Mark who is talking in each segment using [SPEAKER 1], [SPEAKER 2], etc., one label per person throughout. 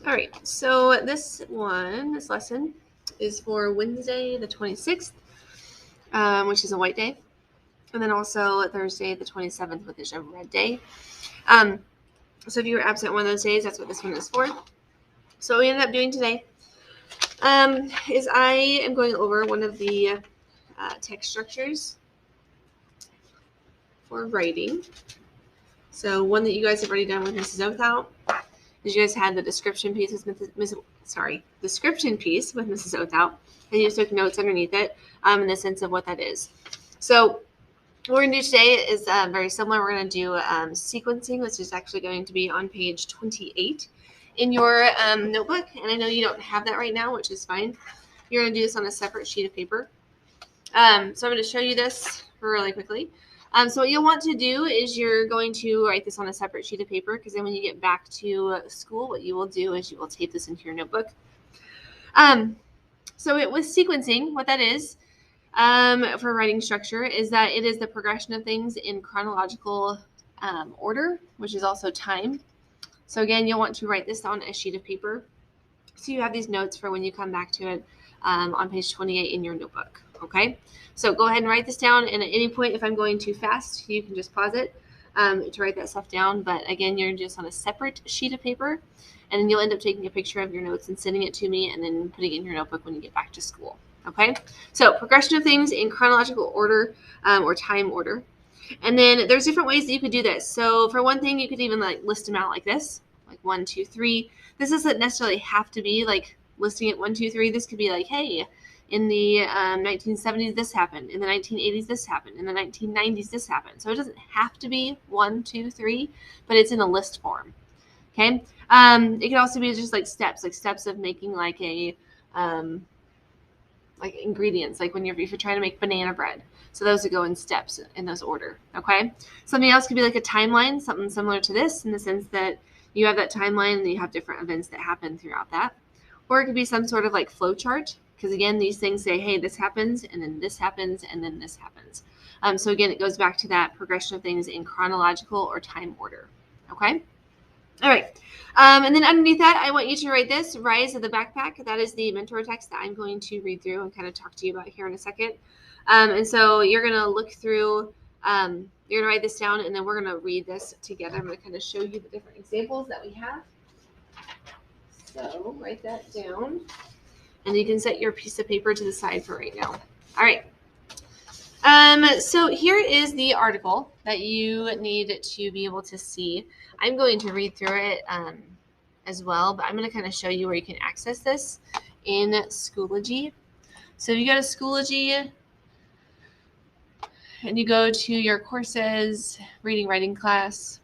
[SPEAKER 1] All right, so this lesson is for Wednesday the 26th, which is a white day, and then also Thursday the 27th, which is a red day. So if you were absent one of those days, that's what this one is for. So what we ended up doing today is I am going over one of the text structures for writing. So one that you guys have already done with Mrs. Oathout is you guys had the description piece with description piece with Mrs. Oathout, and you just took notes underneath it in the sense of what that is. So what we're going to do today is very similar. We're going to do sequencing, which is actually going to be on page 28 in your notebook. And I know you don't have that right now, which is fine. You're going to do this on a separate sheet of paper. So I'm going to show you this really quickly. So what you'll want to do is you're going to write this on a separate sheet of paper, because then when you get back to school, what you will do is you will tape this into your notebook. So with sequencing, what that is for writing structure is that it is the progression of things in chronological order, which is also time. So again, you'll want to write this on a sheet of paper, so you have these notes for when you come back to it on page 28 in your notebook. Okay, so go ahead and write this down, and at any point, if I'm going too fast, you can just pause it to write that stuff down. But again, you're just on a separate sheet of paper, and then you'll end up taking a picture of your notes and sending it to me, and then putting it in your notebook when you get back to school. Okay, so progression of things in chronological order or time order. And then there's different ways that you could do this. So for one thing, you could even like list them out like this, like 1, 2, 3. This doesn't necessarily have to be like listing it 1, 2, 3. This could be like, hey, in the 1970s this happened, in the 1980s this happened, in the 1990s this happened. So it doesn't have to be 1, 2, 3, but it's in a list form. Okay. It can also be just like steps of making like a like ingredients, like if you're trying to make banana bread. So those would go in steps in those order. Okay. Something else could be like a timeline, something similar to this, in the sense that you have that timeline and you have different events that happen throughout that. Or it could be some sort of like flow chart, because again, these things say, hey, this happens, and then this happens, and then this happens. So again, it goes back to that progression of things in chronological or time order. Okay. All right. And then underneath that, I want you to write this, Rise of the Backpack. That is the mentor text that I'm going to read through and kind of talk to you about here in a second. And so you're going to look through, you're going to write this down, and then we're going to read this together. I'm going to kind of show you the different examples that we have. So write that down, and you can set your piece of paper to the side for right now. All right. So here is the article that you need to be able to see. I'm going to read through it as well, but I'm going to kind of show you where you can access this in Schoology. So if you go to Schoology and you go to your courses, reading, writing class,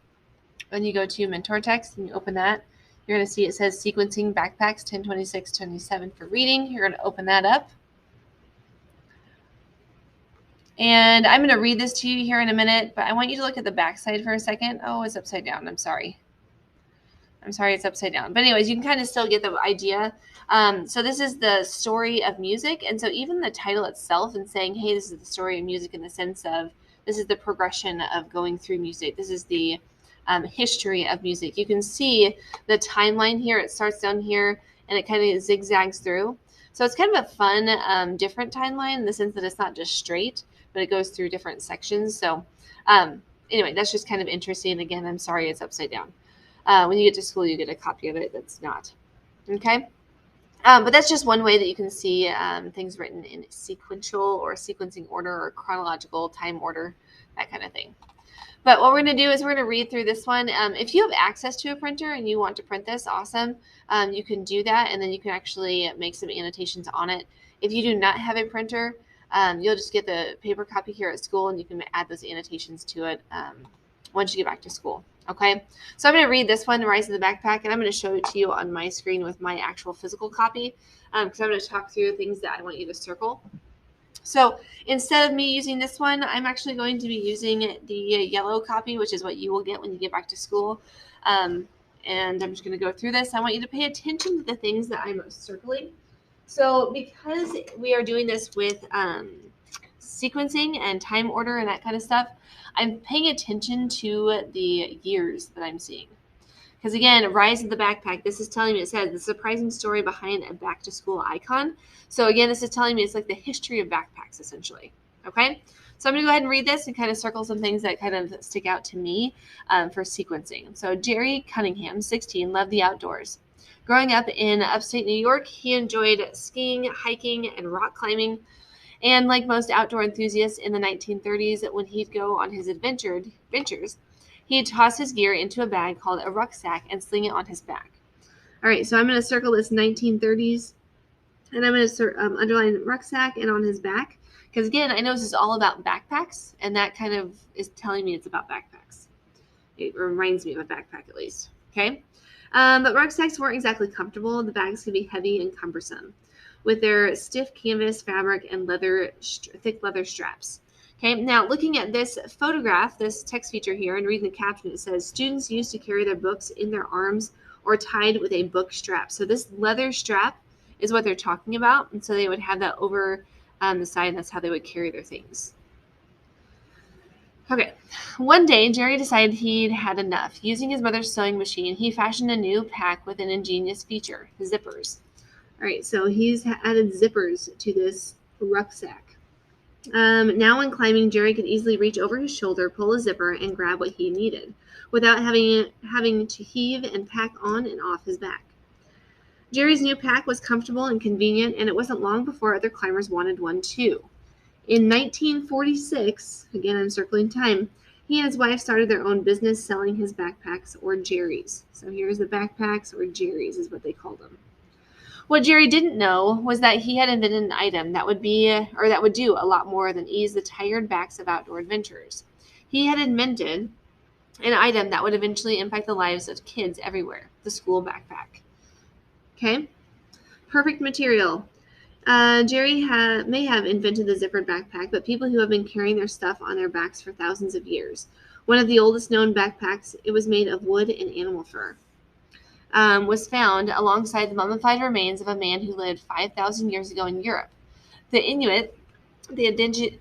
[SPEAKER 1] and you go to mentor text and you open that, you're going to see it says sequencing backpacks 1026-27 for reading. You're going to open that up. And I'm going to read this to you here in a minute, but I want you to look at the backside for a second. Oh, it's upside down. I'm sorry it's upside down. But anyways, you can kind of still get the idea. So this is the story of music. And so even the title itself and saying, hey, this is the story of music, in the sense of this is the progression of going through music. This is the history of music. You can see the timeline here. It starts down here and it kind of zigzags through. So it's kind of a fun, different timeline, in the sense that it's not just straight, but it goes through different sections. So anyway, that's just kind of interesting. Again, I'm sorry it's upside down. When you get to school, you get a copy of it that's not. Okay? But that's just one way that you can see things written in sequential or sequencing order or chronological time order, that kind of thing. But what we're going to do is we're going to read through this one. If you have access to a printer and you want to print this, awesome. You can do that, and then you can actually make some annotations on it. If you do not have a printer, you'll just get the paper copy here at school, and you can add those annotations to it once you get back to school. Okay, so I'm going to read this one, Rise of the Backpack, and I'm going to show it to you on my screen with my actual physical copy, because I'm going to talk through things that I want you to circle. So instead of me using this one, I'm actually going to be using the yellow copy, which is what you will get when you get back to school. And I'm just going to go through this. I want you to pay attention to the things that I'm circling. So because we are doing this with sequencing and time order and that kind of stuff, I'm paying attention to the years that I'm seeing. Because again, Rise of the Backpack, this is telling me, it says the surprising story behind a back-to-school icon. So again, this is telling me it's like the history of backpacks, essentially. Okay? So I'm going to go ahead and read this and kind of circle some things that kind of stick out to me for sequencing. So Jerry Cunningham, 16, loved the outdoors. Growing up in upstate New York, he enjoyed skiing, hiking, and rock climbing. And like most outdoor enthusiasts in the 1930s, when he'd go on his adventures, he'd toss his gear into a bag called a rucksack and sling it on his back. All right, so I'm going to circle this 1930s, and I'm going to underline rucksack and on his back. Because again, I know this is all about backpacks, and that kind of is telling me it's about backpacks. It reminds me of a backpack, at least. Okay? But rucksacks weren't exactly comfortable. The bags could be heavy and cumbersome with their stiff canvas fabric and thick leather straps. Okay, now looking at this photograph, this text feature here, and reading the caption, it says, students used to carry their books in their arms or tied with a book strap. So this leather strap is what they're talking about, and so they would have that over the side, and that's how they would carry their things. Okay, one day Jerry decided he'd had enough. Using his mother's sewing machine, he fashioned a new pack with an ingenious feature, zippers. All right, so he's added zippers to this rucksack. Now when climbing, Jerry could easily reach over his shoulder, pull a zipper, and grab what he needed without having to heave and pack on and off his back. Jerry's new pack was comfortable and convenient, and it wasn't long before other climbers wanted one too. In 1946, again I'm circling time, he and his wife started their own business selling his backpacks, or Jerry's. So here's the backpacks, or Jerry's is what they called them. What Jerry didn't know was that he had invented an item that would do a lot more than ease the tired backs of outdoor adventurers. He had invented an item that would eventually impact the lives of kids everywhere, the school backpack. Okay? Perfect material. Jerry may have invented the zippered backpack, but people who have been carrying their stuff on their backs for thousands of years. One of the oldest known backpacks, it was made of wood and animal fur. Was found alongside the mummified remains of a man who lived 5,000 years ago in Europe. The Inuit, the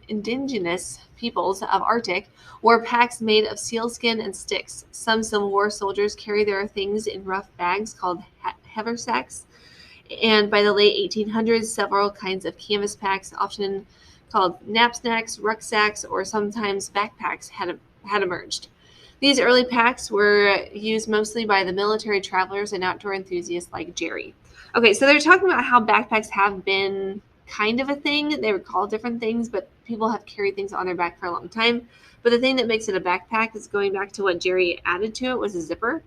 [SPEAKER 1] indigenous peoples of Arctic, wore packs made of sealskin and sticks. Some Civil War soldiers carried their things in rough bags called haversacks. And by the late 1800s, several kinds of canvas packs, often called knapsacks, rucksacks, or sometimes backpacks, had emerged. These early packs were used mostly by the military travelers and outdoor enthusiasts like Jerry. Okay, so they're talking about how backpacks have been kind of a thing. They were called different things, but people have carried things on their back for a long time. But the thing that makes it a backpack is going back to what Jerry added to it was a zipper,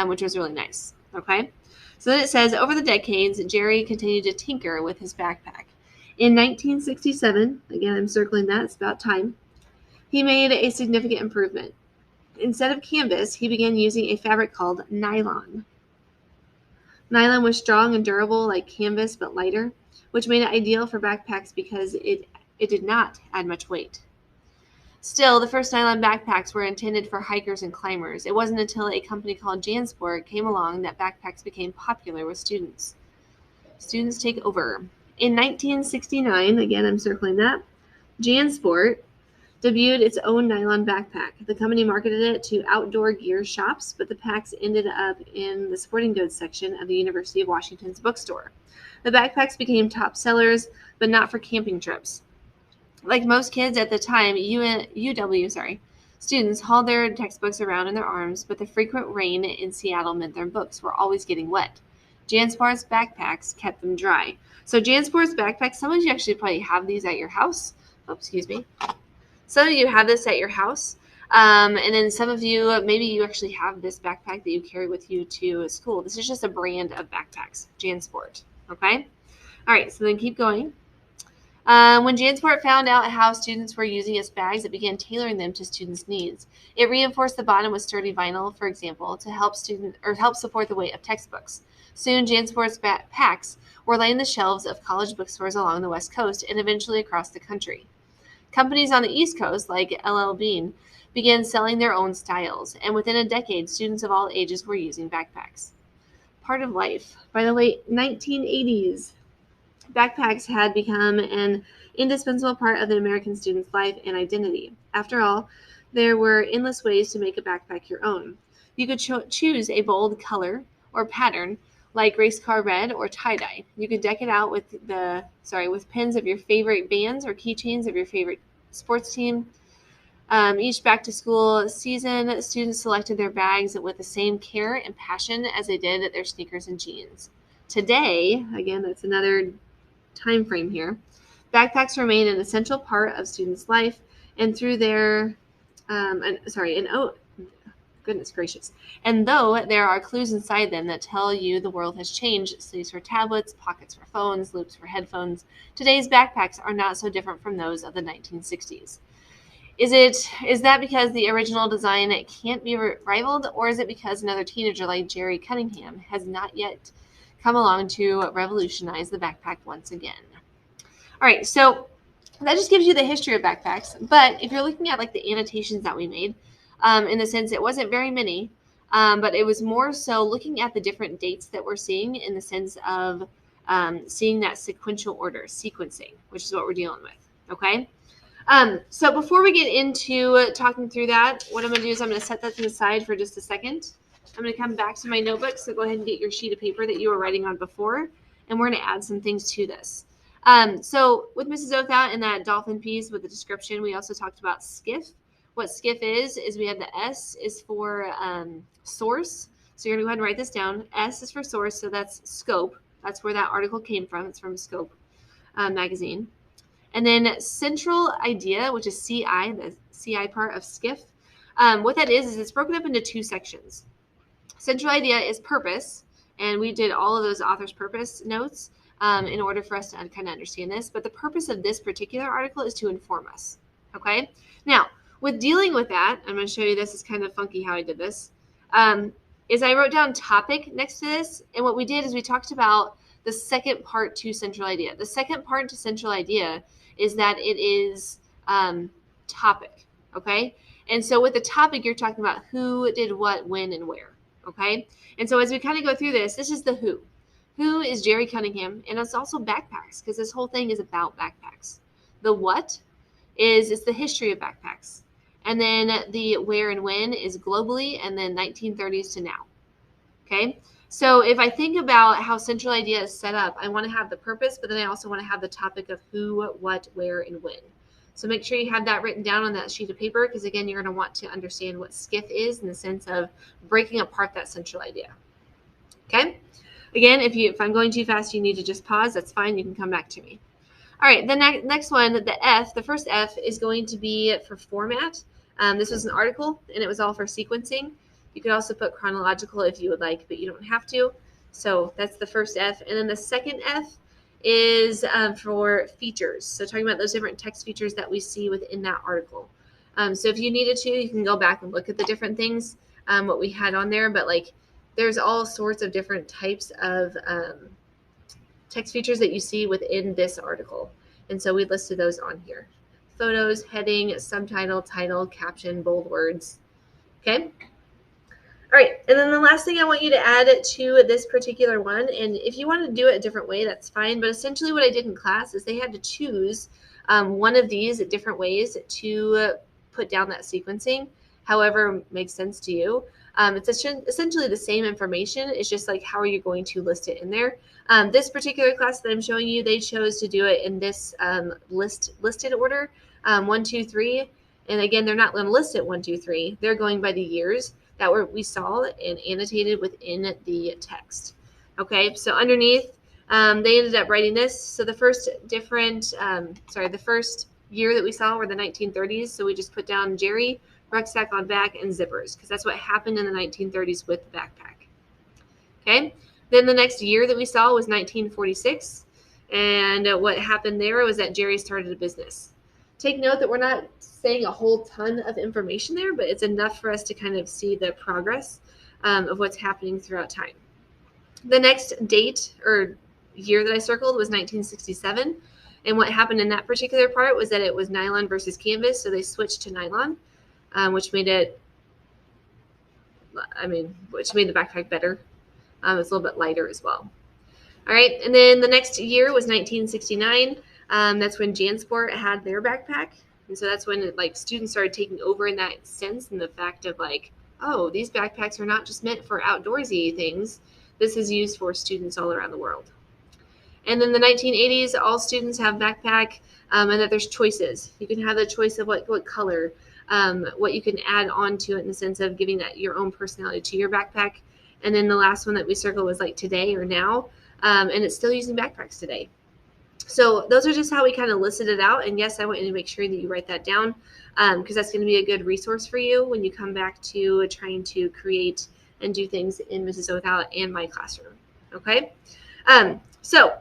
[SPEAKER 1] which was really nice. Okay, so then it says, over the decades, Jerry continued to tinker with his backpack. In 1967, again, I'm circling that, it's about time, he made a significant improvement. Instead of canvas, he began using a fabric called nylon. Nylon was strong and durable like canvas, but lighter, which made it ideal for backpacks because it did not add much weight. Still, the first nylon backpacks were intended for hikers and climbers. It wasn't until a company called JanSport came along that backpacks became popular with students. Students take over. In 1969, again I'm circling that, JanSport debuted its own nylon backpack. The company marketed it to outdoor gear shops, but the packs ended up in the sporting goods section of the University of Washington's bookstore. The backpacks became top sellers, but not for camping trips. Like most kids at the time, UW students hauled their textbooks around in their arms, but the frequent rain in Seattle meant their books were always getting wet. JanSport's backpacks kept them dry. So JanSport's backpacks, some of you actually probably have these at your house. Oh, excuse me. Some of you have this at your house, and then some of you, maybe you actually have this backpack that you carry with you to school. This is just a brand of backpacks, JanSport, okay? All right, so then keep going. When JanSport found out how students were using its bags, it began tailoring them to students' needs. It reinforced the bottom with sturdy vinyl, for example, to help support the weight of textbooks. Soon, JanSport's packs were laying the shelves of college bookstores along the West Coast and eventually across the country. Companies on the East Coast, like LL Bean, began selling their own styles, and within a decade, students of all ages were using backpacks. Part of life. By the late 1980s, backpacks had become an indispensable part of the American student's life and identity. After all, there were endless ways to make a backpack your own. You could choose a bold color or pattern like race car red or tie-dye. You could deck it out with with pins of your favorite bands or keychains of your favorite sports team. Each back-to-school season, students selected their bags with the same care and passion as they did their sneakers and jeans. Today, again, that's another time frame here, backpacks remain an essential part of students' life, and through their, goodness gracious. And though there are clues inside them that tell you the world has changed, sleeves for tablets, pockets for phones, loops for headphones, today's backpacks are not so different from those of the 1960s. Is that because the original design can't be rivaled, or is it because another teenager like Jerry Cunningham has not yet come along to revolutionize the backpack once again? All right, so that just gives you the history of backpacks. But if you're looking at like the annotations that we made, in the sense it wasn't very many, but it was more so looking at the different dates that we're seeing in the sense of seeing that sequential order, sequencing, which is what we're dealing with. Okay. So before we get into talking through that, what I'm going to do is I'm going to set that to the side for just a second. I'm going to come back to my notebook. So go ahead and get your sheet of paper that you were writing on before, and we're going to add some things to this. So with Mrs. Othout and that dolphin piece with the description, we also talked about SCIF. What SCIF is we have the S is for source. So you're going to go ahead and write this down. S is for source, so that's Scope. That's where that article came from. It's from Scope magazine. And then central idea, which is CI, the CI part of SCIF. What that is it's broken up into two sections. Central idea is purpose, and we did all of those author's purpose notes in order for us to kind of understand this. But the purpose of this particular article is to inform us. Okay? Now, with dealing with that, I'm going to show you this. It's kind of funky how I did this. Is I wrote down topic next to this, and what we did is we talked about the second part to central idea. The second part to central idea is that it is topic, okay? And so with the topic, you're talking about who did what, when, and where, okay? And so as we kind of go through this is the who. Who is Jerry Cunningham, and it's also backpacks, because this whole thing is about backpacks. The what is it's the history of backpacks. And then the where and when is globally, and then 1930s to now, okay? So if I think about how central idea is set up, I want to have the purpose, but then I also want to have the topic of who, what, where, and when. So make sure you have that written down on that sheet of paper, because again, you're going to want to understand what SCIF is in the sense of breaking apart that central idea. Okay? Again, if I'm going too fast, you need to just pause. That's fine. You can come back to me. All right, the next one, the F, the first F is going to be for format. This was an article, and it was all for sequencing. You could also put chronological if you would like, but you don't have to. So that's the first F. And then the second F is for features. So talking about those different text features that we see within that article. So if you needed to, you can go back and look at the different things, what we had on there. But like there's all sorts of different types of text features that you see within this article. And so we listed those on here. Photos, heading, subtitle, title, caption, bold words. Okay. All right, and then the last thing I want you to add to this particular one, and if you want to do it a different way, that's fine, but essentially what I did in class is they had to choose one of these different ways to put down that sequencing, however makes sense to you. It's essentially the same information. It's just like, how are you going to list it in there? This particular class that I'm showing you, they chose to do it in this listed order, 1, 2, 3. And again, they're not going to list it 1, 2, 3. They're going by the years that we saw and annotated within the text. Okay, so underneath, they ended up writing this. So the first the first year that we saw were the 1930s. So we just put down Jerry, rucksack on back, and zippers, because that's what happened in the 1930s with the backpack. Okay, then the next year that we saw was 1946. And what happened there was that Jerry started a business. Take note that we're not saying a whole ton of information there, but it's enough for us to kind of see the progress of what's happening throughout time. The next date or year that I circled was 1967. And what happened in that particular part was that it was nylon versus canvas. So they switched to nylon, which made the backpack better. It's a little bit lighter as well. All right. And then the next year was 1969. That's when JanSport had their backpack. And so that's when students started taking over in that sense, and the fact of oh, these backpacks are not just meant for outdoorsy things. This is used for students all around the world. And then the 1980s, all students have backpack, and that there's choices. You can have the choice of what color, what you can add on to it in the sense of giving that your own personality to your backpack. And then the last one that we circled was like today or now, and it's still using backpacks today. So those are just how we kind of listed it out. And yes, I want you to make sure that you write that down because that's going to be a good resource for you when you come back to trying to create and do things in Mrs. Othal and my classroom. Okay. So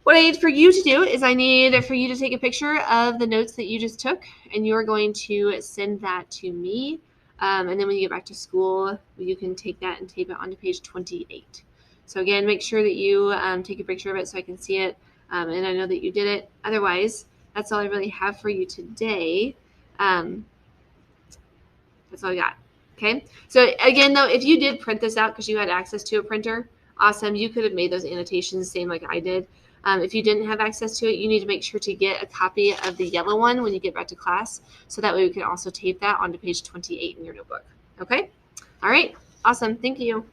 [SPEAKER 1] what I need for you to do is I need for you to take a picture of the notes that you just took, and you're going to send that to me. And then when you get back to school, you can take that and tape it onto page 28. So again, make sure that you take a picture of it so I can see it. And I know that you did it. Otherwise, that's all I really have for you today. That's all I got. Okay. So again, though, if you did print this out because you had access to a printer, awesome. You could have made those annotations same like I did. If you didn't have access to it, you need to make sure to get a copy of the yellow one when you get back to class. So that way we can also tape that onto page 28 in your notebook. Okay. All right. Awesome. Thank you.